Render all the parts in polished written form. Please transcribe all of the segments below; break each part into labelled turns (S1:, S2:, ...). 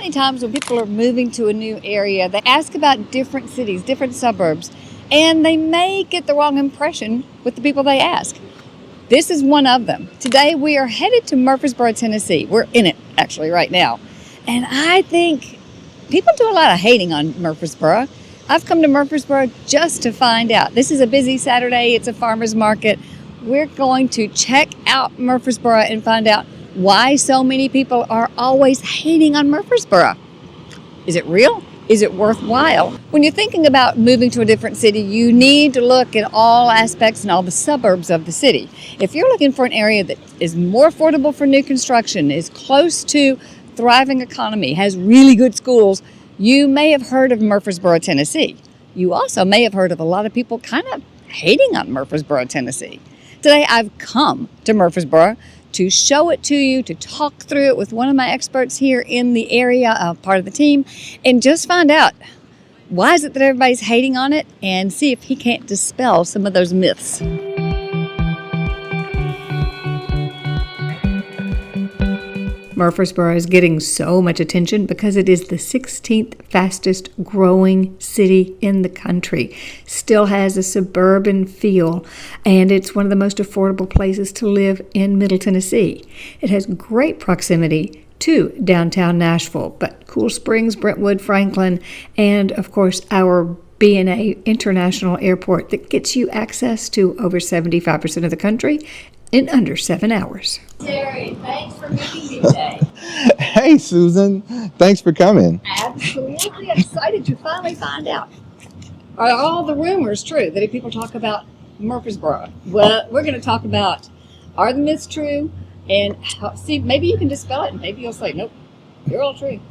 S1: many times when people are moving to a new area, they ask about different cities, different suburbs, and they may get the wrong impression with the people they ask. This is one of them. Today we are headed to Murfreesboro, Tennessee. We're in it actually right now. And I think people do a lot of hating on Murfreesboro. I've come to Murfreesboro just to find out. This is a busy Saturday. It's a farmer's market. We're going to check out Murfreesboro and find out why so many people are always hating on Murfreesboro. Is it real? Is it worthwhile? When you're thinking about moving to a different city, you need to look at all aspects and all the suburbs of the city. If you're looking for an area that is more affordable for new construction, is close to thriving economy, has really good schools, you may have heard of Murfreesboro, Tennessee. You also may have heard of a lot of people kind of hating on Murfreesboro, Tennessee. Today I've come to Murfreesboro to show it to you, to talk through it with one of my experts here in the area, part of the team, and just find out why is it that everybody's hating on it and see if he can't dispel some of those myths. Murfreesboro is getting so much attention because it is the 16th fastest growing city in the country. Still has a suburban feel, and it's one of the most affordable places to live in Middle Tennessee. It has great proximity to downtown Nashville, but Cool Springs, Brentwood, Franklin, and of course our B&A International Airport that gets you access to over 75% of the country in under 7 hours. Terry, thanks for meeting me today.
S2: Hey, Susan. Thanks for coming.
S1: Absolutely excited to finally find out. Are all the rumors true that if people talk about Murfreesboro? Well, we're going to talk about, are the myths true? And see, maybe you can dispel it, and maybe you'll say, nope, they're all true.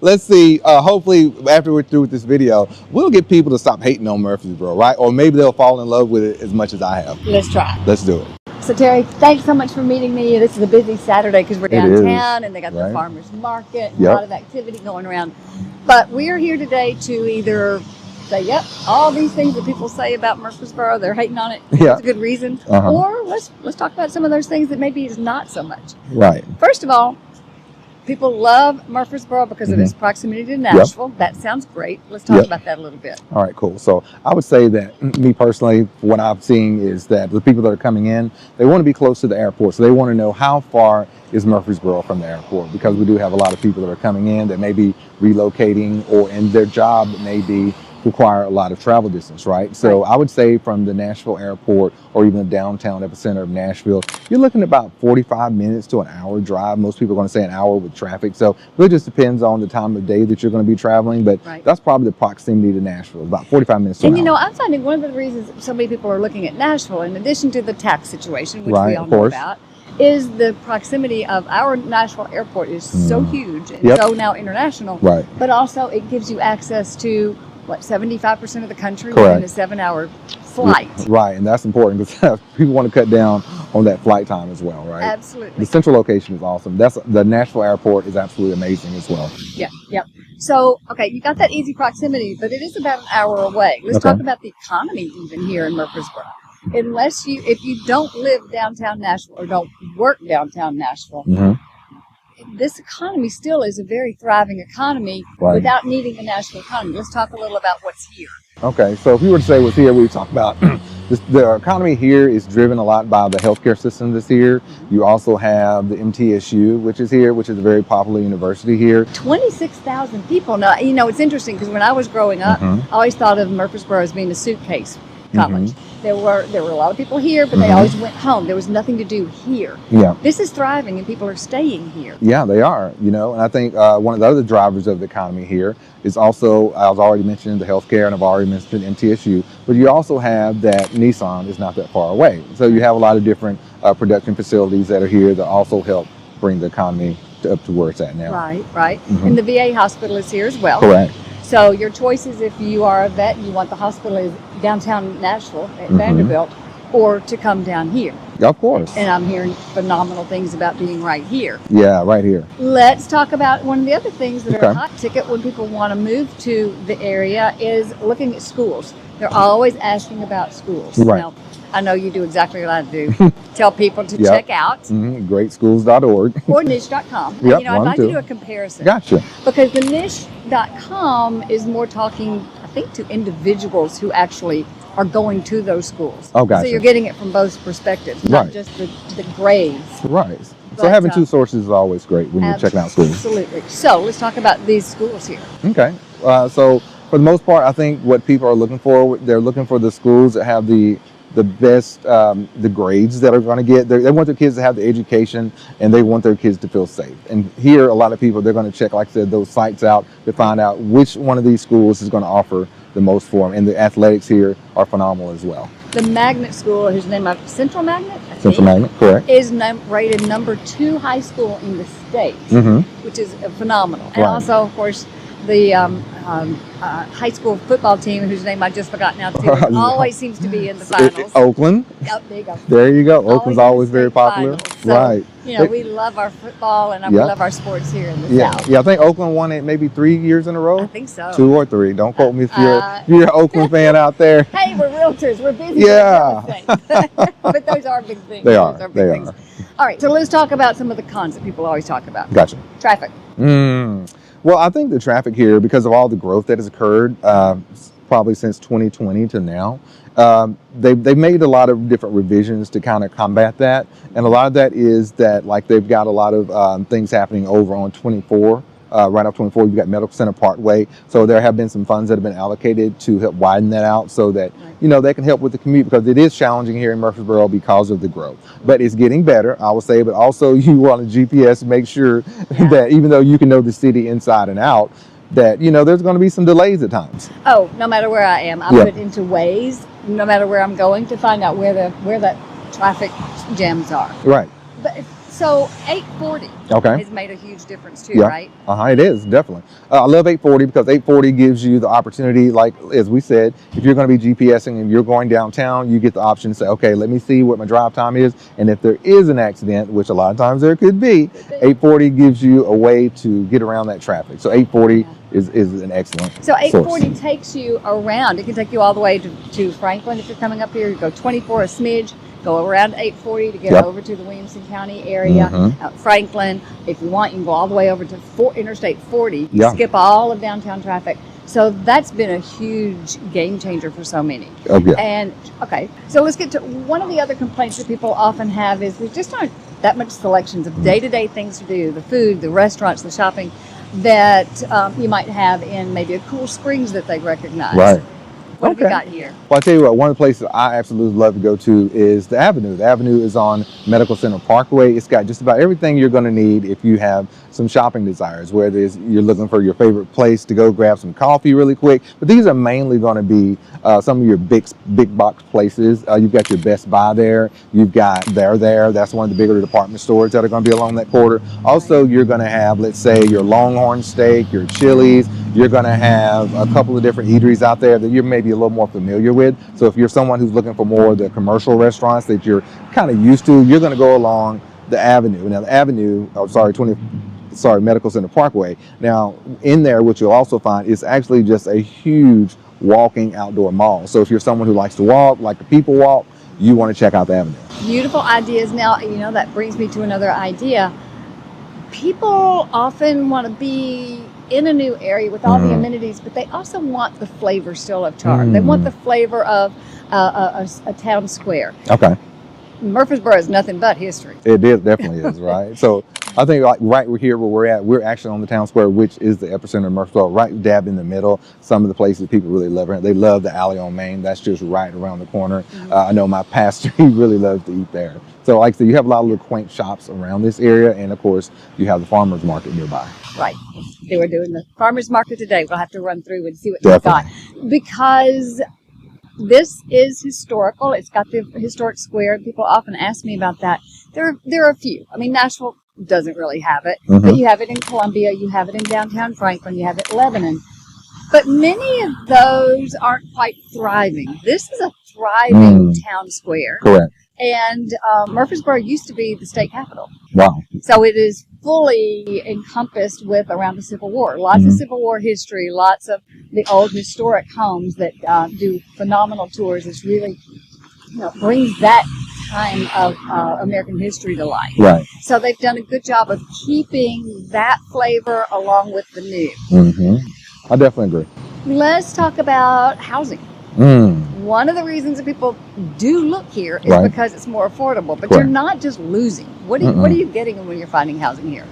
S2: Let's see. Hopefully, after we're through with this video, we'll get people to stop hating on Murfreesboro, right? Or maybe they'll fall in love with it as much as I have.
S1: Let's try.
S2: Let's do it.
S1: So, Terry, thanks so much for meeting me. This is a busy Saturday because we're downtown and they got the farmer's market and a lot of activity going around. But we're here today to either say, yep, all these things that people say about Murfreesboro, they're hating on it. That's a good reason. Or let's talk about some of those things that maybe is not so much.
S2: Right.
S1: First of all, people love Murfreesboro because of its proximity to Nashville. That sounds great. Let's talk about that a little bit.
S2: All right, cool. So I would say that me personally, what I'm seeing is that the people that are coming in, they want to be close to the airport. So they want to know how far is Murfreesboro from the airport, because we do have a lot of people that are coming in that may be relocating, or in their job maybe require a lot of travel distance, right? So I would say from the Nashville airport or even the downtown epicenter of Nashville, you're looking at about 45 minutes to an hour drive. Most people are going to say an hour with traffic. So it really just depends on the time of day that you're going to be traveling. But that's probably the proximity to Nashville, about 45 minutes to an hour.
S1: And you know, I'm finding one of the reasons so many people are looking at Nashville, in addition to the tax situation, which we all know about, is the proximity of our Nashville airport is so huge and so now international. But also it gives you access to 75% of the country within a 7-hour flight.
S2: Right, and that's important because people want to cut down on that flight time as well, right?
S1: Absolutely.
S2: The central location is awesome. The Nashville airport is absolutely amazing as well.
S1: Yep. So, okay, you got that easy proximity, but it is about an hour away. Let's talk about the economy even here in Murfreesboro. If you don't live downtown Nashville or don't work downtown Nashville, this economy still is a very thriving economy without needing the national economy. Let's talk a little about what's here.
S2: Okay, so if you were to say what's here, we would talk about the economy here is driven a lot by the healthcare system that's here. You also have the MTSU, which is here, which is a very popular university here.
S1: 26,000 people. Now, you know, it's interesting because when I was growing up, I always thought of Murfreesboro as being a suitcase college. There were a lot of people here, but they always went home. There was nothing to do here. This is thriving and people are staying here.
S2: Yeah, they are, you know, and I think one of the other drivers of the economy here is also, I was already mentioning the healthcare, and I've already mentioned MTSU, but you also have that Nissan is not that far away. So you have a lot of different production facilities that are here that also help bring the economy up to where it's at now.
S1: Right. And the VA hospital is here as well.
S2: Correct.
S1: So your choices, if you are a vet and you want the hospital in downtown Nashville at Vanderbilt, or to come down here.
S2: Of course.
S1: And I'm hearing phenomenal things about being right here.
S2: Yeah, right here.
S1: Let's talk about one of the other things that are a hot ticket when people want to move to the area is looking at schools. They're always asking about schools. Now, I know you do exactly what I do. Tell people to
S2: Yep.
S1: check out
S2: Greatschools.org.
S1: or niche.com. And,
S2: Yep,
S1: you know, I'd
S2: one,
S1: like to
S2: two.
S1: do a comparison.
S2: Gotcha.
S1: Because the niche.com is more talking, I think, to individuals who actually are going to those schools.
S2: Oh, gotcha.
S1: So you're getting it from both perspectives, not
S2: Right.
S1: just the grades.
S2: Right. So
S1: But,
S2: having two sources is always great when you're checking out schools.
S1: Absolutely. So let's talk about these schools here.
S2: Okay. So for the most part, I think what people are looking for, they're looking for the schools that have the best, the grades that are going to get. They want their kids to have the education, and they want their kids to feel safe. And here, a lot of people, they're going to check, like I said, those sites out to find out which one of these schools is going to offer the most for them. And the athletics here are phenomenal as well.
S1: The magnet school, whose name is Central Magnet,
S2: Central Magnet, correct.
S1: is rated number 2 high school in the state, which is phenomenal. And also, of course, the high school football team, whose name I just forgot now, too, always seems to be in the finals.
S2: Oakland.
S1: Yep, there you go.
S2: There you go. Oakland's always very popular.
S1: So,
S2: right.
S1: You know, we love our football and we love our sports here in the South.
S2: Yeah, I think Oakland won it maybe 3 years in a row.
S1: I think so.
S2: 2 or 3. Don't quote me if you're an Oakland fan out there.
S1: Hey, we're realtors. We're busy.
S2: Yeah.
S1: But those are big things.
S2: They are.
S1: Those big
S2: They
S1: things.
S2: are.
S1: All right, so let's talk about some of the cons that people always talk about.
S2: Gotcha.
S1: Traffic.
S2: Well, I think the traffic here, because of all the growth that has occurred, probably since 2020 to now, they've made a lot of different revisions to kind of combat that. And a lot of that is that, like, they've got a lot of things happening over on 24. Right off 24, you've got Medical Center Parkway. So there have been some funds that have been allocated to help widen that out so that, you know, they can help with the commute, because it is challenging here in Murfreesboro because of the growth. But it's getting better, I will say. But also, you want a GPS, make sure that even though you can know the city inside and out, that, you know, there's going to be some delays at times.
S1: Oh, no matter where I am, I put into Waze, no matter where I'm going, to find out where the traffic jams are.
S2: Right.
S1: But so 840 has made a huge difference too, right?
S2: It is, definitely. I love 840 because 840 gives you the opportunity, like as we said, if you're going to be GPSing and you're going downtown, you get the option to say, okay, let me see what my drive time is. And if there is an accident, which a lot of times there could be, 840 gives you a way to get around that traffic. So 840 is an excellent
S1: So 840
S2: source.
S1: Takes you around. It can take you all the way to Franklin if you're coming up here. You go 24 a smidge. Go around 840 to get over to the Williamson County area, Franklin. If you want, you can go all the way over to Interstate 40. Skip all of downtown traffic. So that's been a huge game changer for so many. And so let's get to one of the other complaints that people often have is there just aren't that much selections of day-to-day things to do, the food, the restaurants, the shopping, that you might have in maybe a Cool Springs that they recognize.
S2: Right.
S1: What have you got here?
S2: Well, I'll tell you what, one of the places I absolutely love to go to is the Avenue. The Avenue is on Medical Center Parkway. It's got just about everything you're going to need if you have some shopping desires, whether it's you're looking for your favorite place to go grab some coffee really quick. But these are mainly going to be some of your big box places. You've got your Best Buy there. You've got there. That's one of the bigger department stores that are going to be along that corridor. Also, you're going to have, let's say, your Longhorn Steak, your Chili's. You're going to have a couple of different eateries out there that you're maybe a little more familiar with. So if you're someone who's looking for more of the commercial restaurants that you're kind of used to, you're going to go along the Avenue. Now, the Avenue, Medical Center Parkway. Now, in there, what you'll also find is actually just a huge walking outdoor mall. So if you're someone who likes to walk, like the people walk, you want to check out the Avenue.
S1: Beautiful ideas. Now, you know, that brings me to another idea. People often want to be in a new area with all the amenities, but they also want the flavor still of charm. They want the flavor of a town square.
S2: Okay.
S1: Murfreesboro is nothing but history.
S2: It is, definitely is, right? So I think like right here where we're at, we're actually on the town square, which is the epicenter of Murfreesboro, right dab in the middle. Some of the places people really love it. They love the alley on Main. That's just right around the corner. I know my pastor, he really loves to eat there. So like I said, you have a lot of little quaint shops around this area. And of course, you have the farmer's market nearby.
S1: Right. They were doing the farmer's market today. We'll have to run through and see what they've got. Because this is historical. It's got the historic square. People often ask me about that. There are a few. I mean, Nashville doesn't really have it. But you have it in Columbia. You have it in downtown Franklin. You have it in Lebanon. But many of those aren't quite thriving. This is a thriving town square.
S2: Correct.
S1: And Murfreesboro used to be the state capital.
S2: Wow.
S1: So it is fully encompassed with around the Civil War. Lots of Civil War history, lots of the old historic homes that do phenomenal tours. It's really brings that time of American history to life.
S2: Right.
S1: So they've done a good job of keeping that flavor along with the new.
S2: I definitely agree.
S1: Let's talk about housing. One of the reasons that people do look here is because it's more affordable, but you're not just losing. What are you getting when you're finding housing here?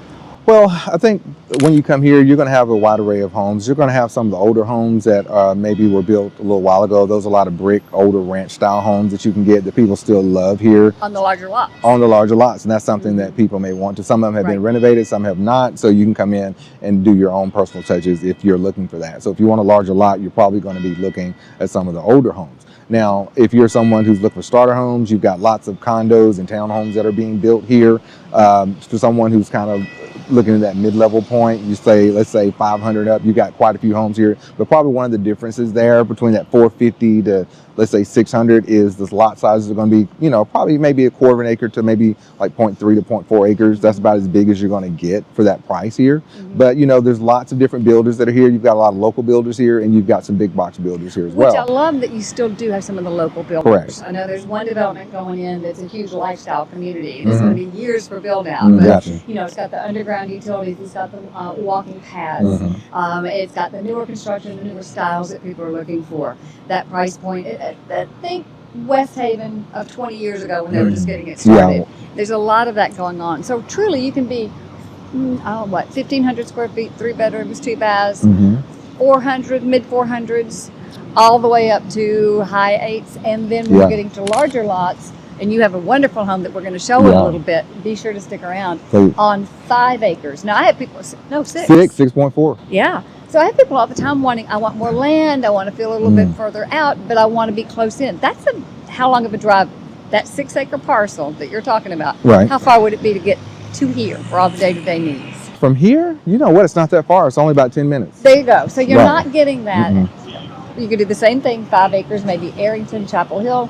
S2: Well, I think when you come here, you're going to have a wide array of homes. You're going to have some of the older homes that maybe were built a little while ago. Those are a lot of brick, older ranch-style homes that you can get that people still love here.
S1: On the larger lots.
S2: On the larger lots, and that's something that people may want to. Some of them have been renovated, some have not, so you can come in and do your own personal touches if you're looking for that. So if you want a larger lot, you're probably going to be looking at some of the older homes. Now, if you're someone who's looking for starter homes, you've got lots of condos and townhomes that are being built here. For someone who's kind of looking at that mid-level point, you say, let's say 500 up, you got quite a few homes here. But probably one of the differences there between that 450 to, let's say 600 is the lot sizes are going to be, probably maybe a quarter of an acre to maybe like 0.3 to 0.4 acres. That's about as big as you're going to get for that price here. But, there's lots of different builders that are here. You've got a lot of local builders here, and you've got some big box builders here as well.
S1: Which I love that you still do have some of the local builders.
S2: Correct.
S1: I know there's one development going in that's a huge lifestyle community. It's going to be years for build out. But, it's got the underground utilities. It's got the walking paths. It's got the newer construction, the newer styles that people are looking for. That price point, I think West Haven of 20 years ago when they were just getting it started. There's a lot of that going on. So truly you can be, 1,500 square feet, 3 bedrooms, 2 baths, 400, mid 400s, all the way up to high 8s. And then we're getting to larger lots. And you have a wonderful home that we're going to show in a little bit. Be sure to stick around. On 5 acres. Now I have people, 6.
S2: 6.4.
S1: Yeah. So I have people all the time I want more land. I want to feel a little bit further out, but I want to be close in. That's how long of a drive, that 6 acre parcel that you're talking about.
S2: Right. How
S1: far would it be to get to here for all the day-to-day needs?
S2: From here, it's not that far. It's only about 10 minutes.
S1: There you go. So you're not getting that. You could do the same thing, 5 acres, maybe Arrington, Chapel Hill.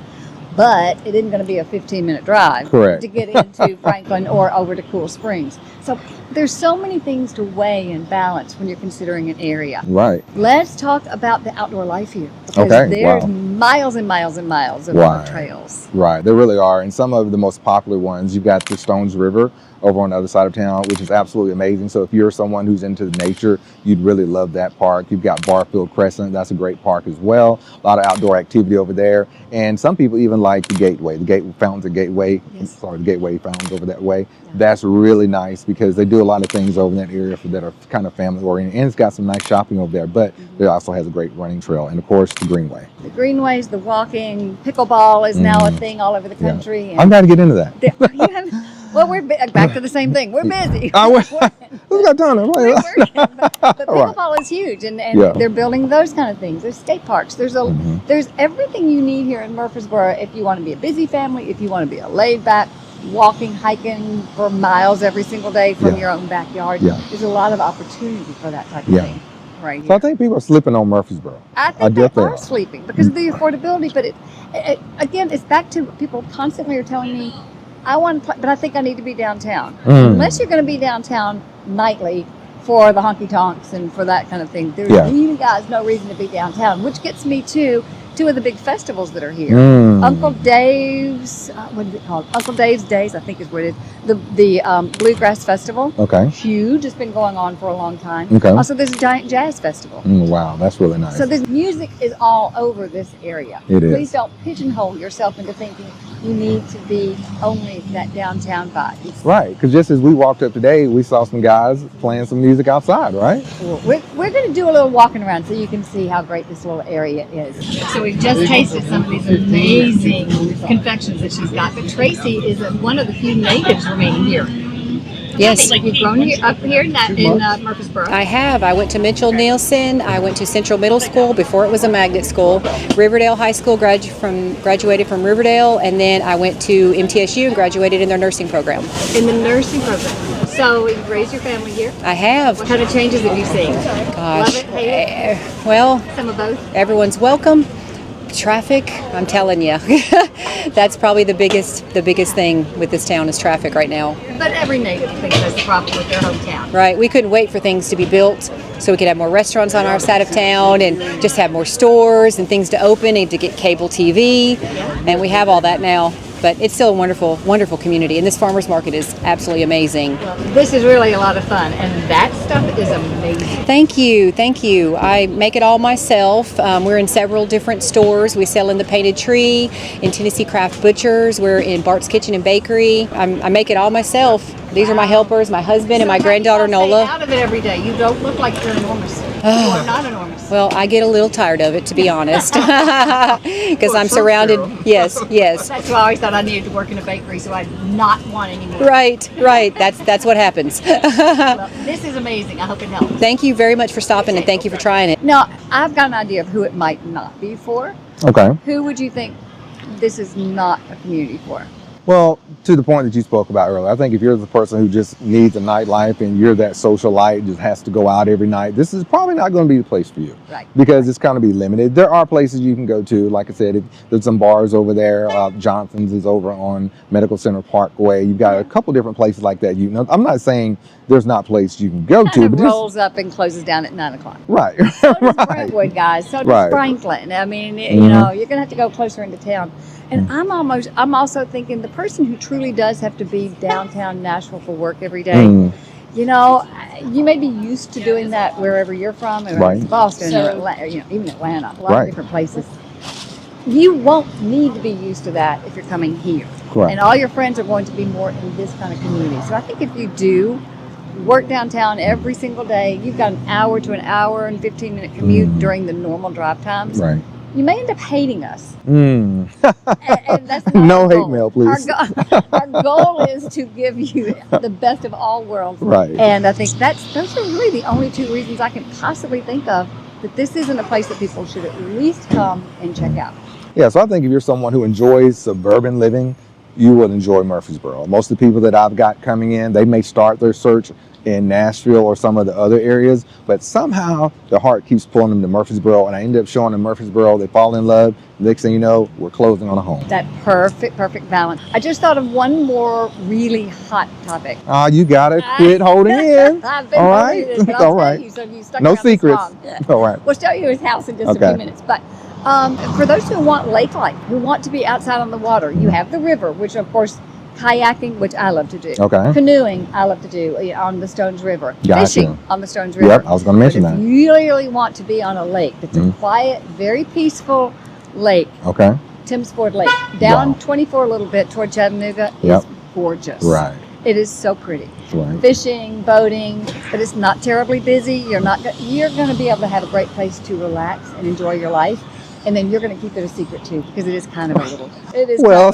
S1: But it isn't going to be a 15-minute drive to get into Franklin or over to Cool Springs. So there's so many things to weigh and balance when you're considering an area.
S2: Right.
S1: Let's talk about the outdoor life here. Because there's miles and miles and miles of trails.
S2: Right, there really are. And some of the most popular ones, you've got the Stones River over on the other side of town, which is absolutely amazing. So if you're someone who's into nature, you'd really love that park. You've got Barfield Crescent. That's a great park as well. A lot of outdoor activity over there. And some people even like the Gateway. The fountains at Gateway. The Gateway fountains over that way. Yeah. That's really nice because they do a lot of things over in that area that are kind of family oriented. And it's got some nice shopping over there. But it also has a great running trail. And of course, the Greenway.
S1: The Greenways, the walking, pickleball is now a thing all over the country.
S2: Yeah. I've got to get into that.
S1: Well, we're back to the same thing. We're busy.
S2: Who's got time?
S1: We're working. But pickleball is huge, and they're building those kind of things. There's skate parks. There's everything you need here in Murfreesboro if you want to be a busy family, if you want to be a laid-back, walking, hiking for miles every single day from your own backyard. Yeah. There's a lot of opportunity for that type of thing. Right here.
S2: So I think people are slipping on Murfreesboro.
S1: I think they are sleeping because of the affordability. But again, it's back to people constantly are telling me, but I think I need to be downtown. Unless you're going to be downtown nightly for the honky tonks and for that kind of thing, there's really guys no reason to be downtown. Which gets me to 2 of the big festivals that are here. Uncle Dave's, what is it called? Uncle Dave's Days, I think is what it is. The Bluegrass Festival. Okay. Huge. It's been going on for a long time. Okay. Also, there's a giant jazz festival.
S2: Wow, that's really nice.
S1: So this music is all over this area.
S2: It is.
S1: Please don't pigeonhole yourself into thinking you need to be only that downtown vibe.
S2: Right, because just as we walked up today, we saw some guys playing some music outside, right?
S1: Well, we're going to do a little walking around so you can see how great this little area is. So we've just tasted some of these amazing confections that she's got. But Tracy is one of the few natives remaining here.
S3: Yes.
S1: Like you've grown up here in Murfreesboro.
S3: I have. I went to Mitchell Nielsen. I went to Central Middle School before it was a magnet school. Riverdale High School, graduated from Riverdale, and then I went to MTSU and graduated in their nursing program.
S1: In the nursing program. So you've raised your family here?
S3: I have.
S1: What kind of changes have you seen?
S3: Gosh.
S1: Love it, hate it?
S3: Well,
S1: some of both.
S3: Everyone's welcome. Traffic, I'm telling you, that's probably the biggest thing with this town is traffic right now.
S1: But every native thinks that's the problem with their hometown.
S3: Right, we couldn't wait for things to be built so we could have more restaurants on our side of town and just have more stores and things to open and to get cable TV, and we have all that now. But it's still a wonderful, wonderful community, and this farmers market is absolutely amazing.
S1: This is really a lot of fun, and that stuff is amazing.
S3: Thank you. I make it all myself. We're in several different stores. We sell in the Painted Tree, in Tennessee Craft Butchers. We're in Bart's Kitchen and Bakery. I make it all myself. These are my helpers, my husband and my granddaughter Nola.
S1: Stay out of it every day. You don't look like you're enormous. You are not enormous.
S3: Well, I get a little tired of it, to be honest, because I'm surrounded. Yes.
S1: That's why I always thought I needed to work in a bakery, so I'd not want any more.
S3: Right. That's what happens.
S1: Well, this is amazing. I hope it helps.
S3: Thank you very much for stopping, and thank you for trying it.
S1: Now, I've got an idea of who it might not be for.
S2: Okay.
S1: Who would you think this is not a community for?
S2: Well, to the point that you spoke about earlier, I think if you're the person who just needs a nightlife and you're that socialite, just has to go out every night, this is probably not going to be the place for you.
S1: Right.
S2: Because it's going to be limited. There are places you can go to. Like I said, there's some bars over there. Johnson's is over on Medical Center Parkway. You've got a couple different places like that. I'm not saying there's not places you can go to.
S1: It
S2: but
S1: rolls up and closes down at 9 o'clock.
S2: Right.
S1: So does
S2: Right.
S1: Brentwood, guys. So does
S2: Right.
S1: Franklin. I mean, you know, you're going to have to go closer into town. And I'm also thinking the person who truly does have to be downtown Nashville for work every day, you know, you may be used to doing that wherever you're from, whether
S2: Right.
S1: it's Boston or Atlanta, you know, even Atlanta, a lot
S2: Right.
S1: of different places. You won't need to be used to that if you're coming here.
S2: Correct.
S1: And all your friends are going to be more in this kind of community. So I think if you do work downtown every single day, you've got an hour to an hour and 15-minute commute during the normal drive times.
S2: Right.
S1: You may end up hating us.
S2: Mm.
S1: And that's not
S2: No
S1: our
S2: hate
S1: goal.
S2: mail, please.
S1: Our goal is to give you the best of all worlds.
S2: Right.
S1: And I think those are really the only two reasons I can possibly think of that this isn't a place that people should at least come and check out.
S2: Yeah, so I think if you're someone who enjoys suburban living, you will enjoy Murfreesboro. Most of the people that I've got coming in, they may start their search in Nashville or some of the other areas, but somehow their heart keeps pulling them to Murfreesboro, and I end up showing them Murfreesboro. They fall in love. Next thing you know, we're closing on a home.
S1: That perfect balance. I just thought of one more really hot topic.
S2: You gotta quit holding in.
S1: I've been
S2: All
S1: holding
S2: right.
S1: it, but I'll
S2: All
S1: tell
S2: right.
S1: you, so you stuck
S2: No
S1: around this
S2: secrets.
S1: long.
S2: All right.
S1: We'll show you his house in just a
S2: Okay.
S1: few minutes. But for those who want lake life, who want to be outside on the water, you have the river, which of course, kayaking, which I love to do.
S2: Okay.
S1: Canoeing, I love to do on the Stones River.
S2: Gotcha.
S1: Fishing on the Stones River.
S2: Yep, I was going to mention
S1: But if
S2: that.
S1: you really want to be on a lake that's a quiet, very peaceful lake,
S2: Okay.
S1: Timms Ford Lake, down
S2: Wow.
S1: 24 a little bit toward Chattanooga,
S2: Yep.
S1: is gorgeous.
S2: Right.
S1: It is so pretty.
S2: Right.
S1: Fishing, boating, but it's not terribly busy. You're going to be able to have a great place to relax and enjoy your life. And then you're going to keep it a secret too, because it is kind of
S2: Well,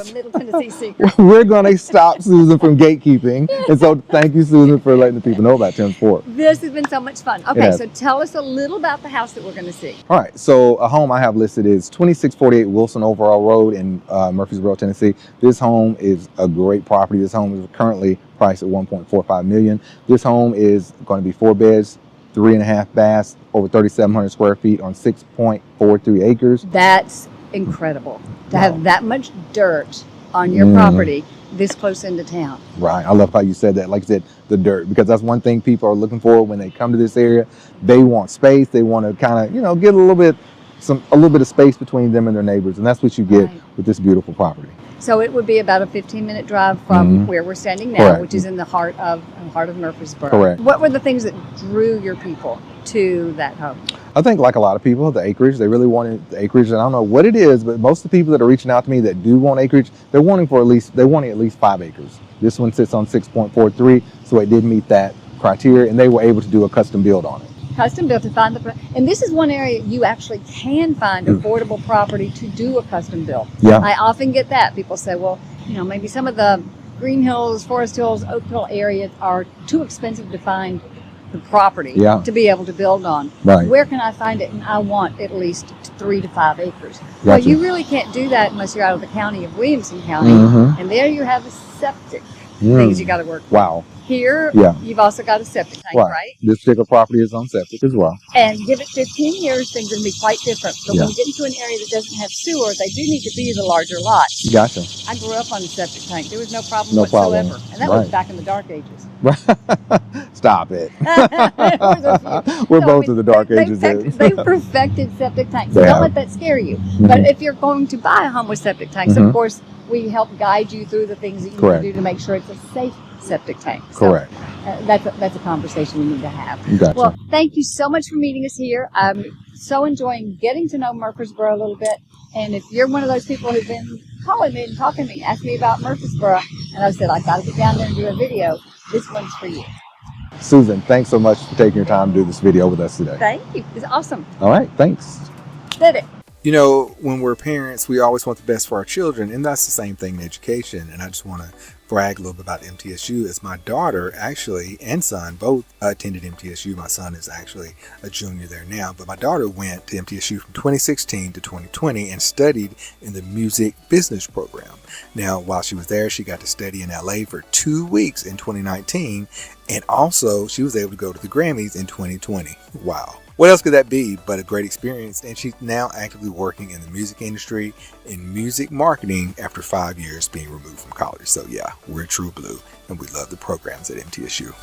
S1: kind of a Middle Tennessee secret.
S2: We're going to stop Susan from gatekeeping. And so thank you, Susan, for letting the people know about Tim's Fort.
S1: This has been so much fun. Okay,
S2: has.
S1: so tell us a little about the house that we're going to see.
S2: All right, so a home I have listed is 2648 Wilson Overall Road in Murfreesboro, Tennessee. This home is a great property. This home is currently priced at $1.45 million. This home is going to be 4 beds, 3.5 baths, over 3,700 square feet on 6.43 acres.
S1: That's incredible to have that much dirt on your property this close into town.
S2: Right. I love how you said that. Like you said, the dirt, because that's one thing people are looking for when they come to this area. They want space. They want to kind of, get a little bit of space between them and their neighbors, and that's what you get with this beautiful property.
S1: So it would be about a 15-minute drive from where we're standing now,
S2: Correct.
S1: which is in the heart of Murfreesboro.
S2: Correct.
S1: What were the things that drew your people to that home?
S2: I think, like a lot of people, the acreage. They really wanted the acreage, and I don't know what it is, but most of the people that are reaching out to me that do want acreage, they're wanting at least 5 acres. This one sits on 6.43, so it did meet that criteria, and they were able to do a custom build on it.
S1: Custom built to find and this is one area you actually can find affordable property to do a custom build.
S2: Yeah.
S1: I often get that. People say, well, maybe some of the Green Hills, Forest Hills, Oak Hill areas are too expensive to find the property to be able to build on.
S2: Right.
S1: Where can I find it? And I want at least 3 to 5 acres.
S2: Gotcha.
S1: Well, you really can't do that unless you're out of the county of Williamson County. And there you have a septic things you got to work with.
S2: Wow.
S1: Here,
S2: Yeah.
S1: you've also got a septic tank, right?
S2: This particular property is on septic as well.
S1: And give it 15 years, things are going to be quite different. But
S2: Yeah.
S1: when you get into an area that doesn't have sewer, they do need to be the larger lots.
S2: Gotcha.
S1: I grew up on a septic tank. There was no problem
S2: No
S1: whatsoever.
S2: problem.
S1: And that was back in the dark ages.
S2: Stop it.
S1: We're
S2: both in the dark ages.
S1: They perfected septic tanks. So
S2: They
S1: don't
S2: have.
S1: let that scare you. But if you're going to buy a home with septic tanks, of course, we help guide you through the things that you need to do to make sure it's a safe septic tank.
S2: Correct.
S1: So, that's a conversation we need to have.
S2: Gotcha.
S1: Well, thank you so much for meeting us here. I'm so enjoying getting to know Murfreesboro a little bit. And if you're one of those people who've been calling me and talking to me, asking me about Murfreesboro, and I said, I got to get down there and do a video, this one's for you.
S2: Susan, thanks so much for taking your time to do this video with us today.
S1: Thank you. It's awesome.
S2: All right. Thanks.
S1: Did it.
S2: You know, when we're parents, we always want the best for our children, and that's the same thing in education. And I just want to brag a little bit about MTSU, as my daughter actually and son both attended MTSU. My son is actually a junior there now, but my daughter went to MTSU from 2016 to 2020 and studied in the music business program. Now, while she was there, she got to study in LA for 2 weeks in 2019, and also she was able to go to the Grammys in 2020. Wow. What else could that be but a great experience? And she's now actively working in the music industry in music marketing after 5 years being removed from college. So yeah, we're true blue and we love the programs at MTSU.